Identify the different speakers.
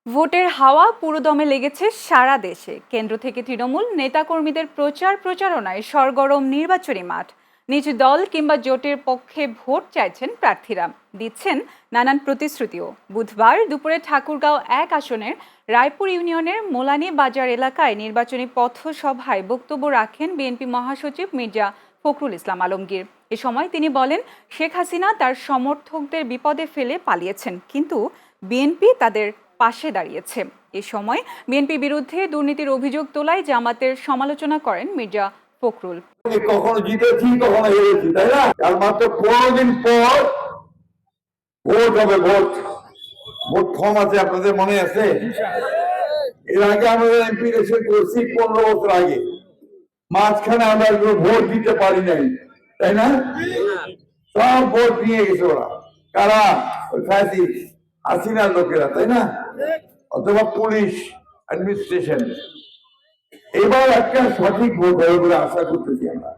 Speaker 1: ভোটের হাওয়া পুরোদমে লেগেছে সারা দেশে। কেন্দ্র থেকে তৃণমূল নেতাকর্মীদের প্রচারণায় সরগরম নির্বাচনী মাঠ। নিজ দল কিংবা জোটের পক্ষে ভোট চাইছেন প্রার্থীরা, দিচ্ছেন নানান প্রতিশ্রুতিও। বুধবার দুপুরে ঠাকুরগাঁও ১ আসনের রায়পুর ইউনিয়নের মোলানি বাজার এলাকায় নির্বাচনী পথসভায় বক্তব্য রাখেন বিএনপি মহাসচিব মির্জা ফখরুল ইসলাম আলমগীর। এ সময় তিনি বলেন, শেখ হাসিনা তার সমর্থকদের বিপদে ফেলে পালিয়েছেন, কিন্তু বিএনপি তাদের পাশে দাঁড়িয়েছে। এ সময় বিএনপি বিরুদ্ধে দুর্নীতির অভিযোগ তোলায় জামাতের সমালোচনা করেন মির্জা ফখরুল।
Speaker 2: কখনো জিতেছি, কখনো হেরেছি, তাই না? আর মাত্র 15 দিন পর ভোট হবে। ভোট ফর্ম আছে, আপনাদের মনে আছে? এর আগে আমরা এমপি ইলেকশন করছি 15 বছর আগে। মাঝখানে আমরা ভোট দিতে পারি নাই, তাই না? সব ভোট নিয়ে গেছে ওরা। কারা? হাসিনার লোকেরা, তাই না? অথবা পুলিশ অ্যাডমিনিস্ট্রেশন। এবার একটা সঠিক ভোট হবে বলে আশা করতেছি আমরা।